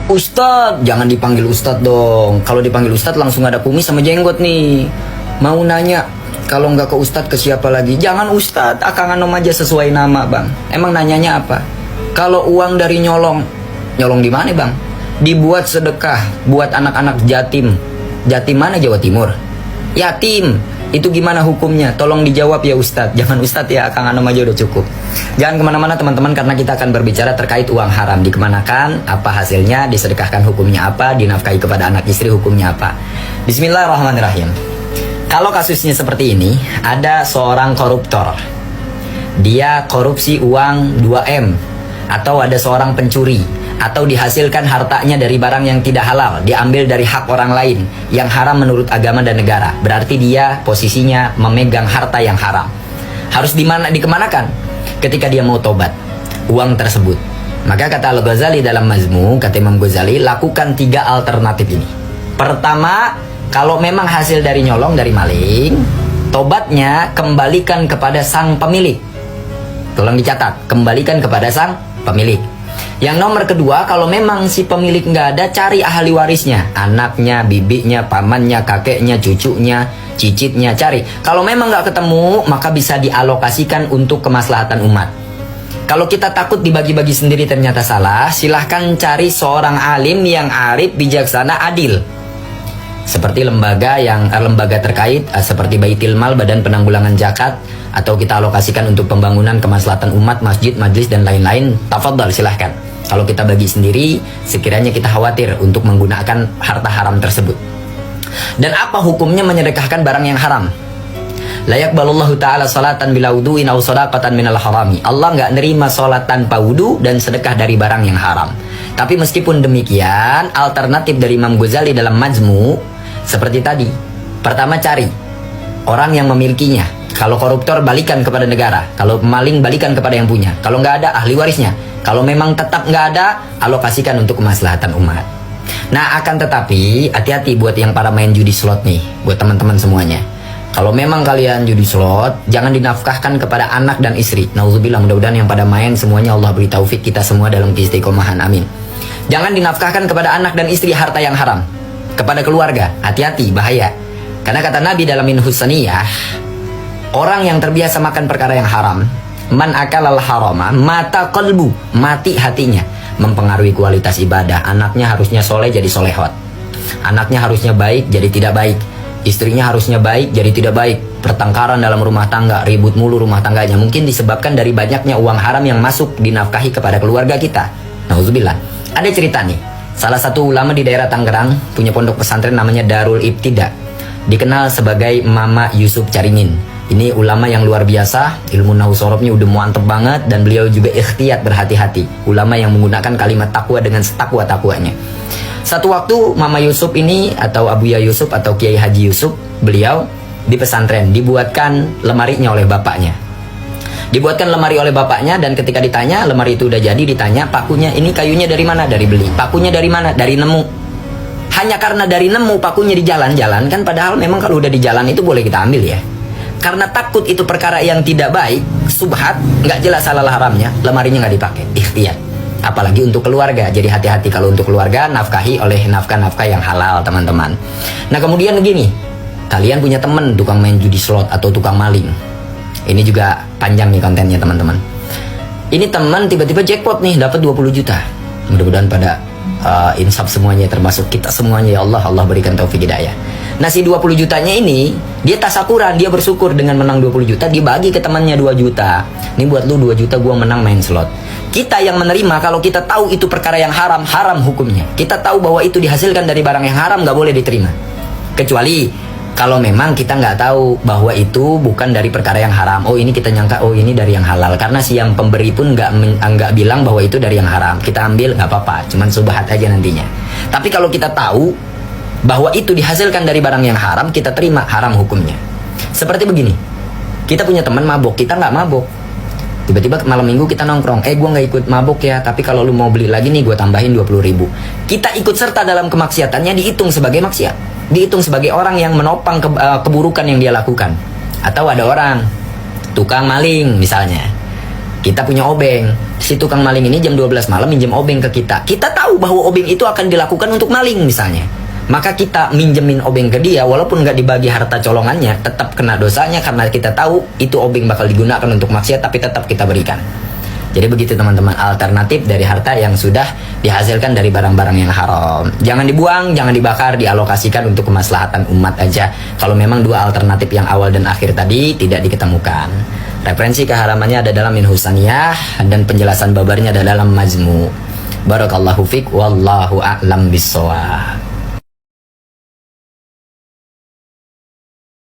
Ustadz, jangan dipanggil Ustadz dong. Kalau dipanggil Ustadz langsung ada kumis sama jenggot nih. Mau nanya, kalau nggak ke Ustadz ke siapa lagi? Jangan Ustadz, Akang Anom aja sesuai nama bang. Emang nanyanya apa? Kalau uang dari nyolong, nyolong di mana bang? Dibuat sedekah buat anak-anak yatim. Yatim mana Jawa Timur? Yatim. Itu gimana hukumnya? Tolong dijawab ya Ustadz. Jangan Ustadz ya, Akang Anom aja udah cukup. Jangan kemana-mana teman-teman, karena kita akan berbicara terkait uang haram. Dikemanakan, apa hasilnya, disedekahkan hukumnya apa, dinafkahi kepada anak istri hukumnya apa. Bismillahirrahmanirrahim. Kalau kasusnya seperti ini, ada seorang koruptor. Dia korupsi uang 2M. Atau ada seorang pencuri, atau dihasilkan hartanya dari barang yang tidak halal, diambil dari hak orang lain yang haram menurut agama dan negara. Berarti dia posisinya memegang harta yang haram. Harus dikemanakan? Ketika dia mau tobat uang tersebut. Maka kata Al-Ghazali dalam Mazmu, kata Imam Ghazali, lakukan 3 alternatif ini. Pertama, kalau memang hasil dari nyolong, dari maling, tobatnya kembalikan kepada sang pemilik. Tolong dicatat, kembalikan kepada sang pemilik. Yang nomor kedua, kalau memang si pemilik nggak ada, cari ahli warisnya, anaknya, bibinya, pamannya, kakeknya, cucunya, cicitnya, cari. Kalau memang nggak ketemu, maka bisa dialokasikan untuk kemaslahatan umat. Kalau kita takut dibagi-bagi sendiri ternyata salah, silahkan cari seorang alim yang arif, bijaksana, adil. Seperti lembaga terkait, seperti Baitul Mal, Badan Penanggulangan Zakat, atau kita alokasikan untuk pembangunan kemaslahatan umat, masjid, majlis, dan lain-lain. Tafadhal, silahkan. Kalau kita bagi sendiri, sekiranya kita khawatir untuk menggunakan harta haram tersebut. Dan apa hukumnya menyedekahkan barang yang haram? La yaqbalullahu ta'ala salatan bila wudu'in aw sadaqatan minal harami. Allah nggak nerima salat tanpa wudu dan sedekah dari barang yang haram. Tapi meskipun demikian, alternatif dari Imam Ghazali dalam Majmu seperti tadi. Pertama, cari orang yang memilikinya. Kalau koruptor, balikan kepada negara. Kalau maling, balikan kepada yang punya. Kalau nggak ada, ahli warisnya. Kalau memang tetap nggak ada, alokasikan untuk kemaslahatan umat. Nah, akan tetapi hati-hati buat yang para main judi slot nih, buat teman-teman semuanya. Kalau memang kalian judi slot, jangan dinafkahkan kepada anak dan istri. Nauzubillah, mudah-mudahan yang pada main semuanya Allah beri taufik kita semua dalam keistiqomahan, amin. Jangan dinafkahkan kepada anak dan istri harta yang haram. Kepada keluarga, hati-hati, bahaya. Karena kata Nabi dalam Minhus Saniyah, orang yang terbiasa makan perkara yang haram, man akalal harama, mata qalbu, mati hatinya. Mempengaruhi kualitas ibadah. Anaknya harusnya soleh jadi solehot. Anaknya harusnya baik jadi tidak baik. Istrinya harusnya baik jadi tidak baik. Pertengkaran dalam rumah tangga, ribut mulu rumah tangganya. Mungkin disebabkan dari banyaknya uang haram yang masuk dinafkahi kepada keluarga kita. Nauzubillah. Ada cerita nih, salah satu ulama di daerah Tangerang punya pondok pesantren namanya Darul Ibtida. Dikenal sebagai Mama Yusuf Caringin. Ini ulama yang luar biasa, ilmu nahu sorobnya udah mantep banget, dan beliau juga ikhtiyat berhati-hati. Ulama yang menggunakan kalimat takwa dengan setakwa-takwanya. Satu waktu Mama Yusuf ini, atau Abuya Yusuf atau Kiai Haji Yusuf, beliau di pesantren dibuatkan lemarinya oleh bapaknya. Dibuatkan lemari oleh bapaknya, dan ketika ditanya lemari itu udah jadi, ditanya pakunya ini kayunya dari mana? Dari beli. Pakunya dari mana? Dari nemu. Hanya karena dari nemu pakunya di jalan-jalan, kan padahal memang kalau udah di jalan itu boleh kita ambil ya. Karena takut itu perkara yang tidak baik, subhat, nggak jelas halal haramnya, lemarinya nggak dipakai, ikhtiyat. Apalagi untuk keluarga, jadi hati-hati kalau untuk keluarga, nafkahi oleh nafkah-nafkah yang halal, teman-teman. Nah, kemudian begini, kalian punya temen tukang main judi slot atau tukang maling. Ini juga panjang nih kontennya, teman-teman. Ini teman tiba-tiba jackpot nih, dapat 20 juta. Mudah-mudahan pada insaf semuanya, termasuk kita semuanya, ya Allah, Allah berikan taufik hidayah. Nah, si 20 jutanya ini, dia tasakuran, dia bersyukur dengan menang 20 juta, dia bagi ke temannya 2 juta. Ini buat lu 2 juta, gua menang main slot. Kita yang menerima, kalau kita tahu itu perkara yang haram, haram hukumnya. Kita tahu bahwa itu dihasilkan dari barang yang haram, gak boleh diterima. Kecuali kalau memang kita nggak tahu bahwa itu bukan dari perkara yang haram. Oh, ini kita nyangka, oh ini dari yang halal. Karena si yang pemberi pun nggak bilang bahwa itu dari yang haram. Kita ambil nggak apa-apa, cuman subhat aja nantinya. Tapi kalau kita tahu bahwa itu dihasilkan dari barang yang haram, kita terima, haram hukumnya. Seperti begini, kita punya teman mabok, kita nggak mabok. Tiba-tiba malam minggu kita nongkrong, gue nggak ikut mabok ya, tapi kalau lu mau beli lagi nih, gue tambahin 20.000. Kita ikut serta dalam kemaksiatannya, dihitung sebagai maksiat, dihitung sebagai orang yang menopang keburukan yang dia lakukan. Atau ada orang tukang maling misalnya, Kita punya obeng. Si tukang maling ini jam 12 malam minjem obeng ke kita. Kita tahu bahwa obeng itu akan dilakukan untuk maling misalnya. Maka kita minjemin obeng ke dia, walaupun nggak dibagi harta colongannya, tetap kena dosanya karena kita tahu itu obeng bakal digunakan untuk maksiat, tapi tetap kita berikan. Jadi begitu teman-teman, alternatif dari harta yang sudah dihasilkan dari barang-barang yang haram. Jangan dibuang, jangan dibakar, dialokasikan untuk kemaslahatan umat aja. Kalau memang dua alternatif yang awal dan akhir tadi tidak diketemukan. Referensi keharamannya ada dalam Minhus Saniyah dan penjelasan babarnya ada dalam Majmu. Barakallahu fiq, wallahu a'lam bissawab.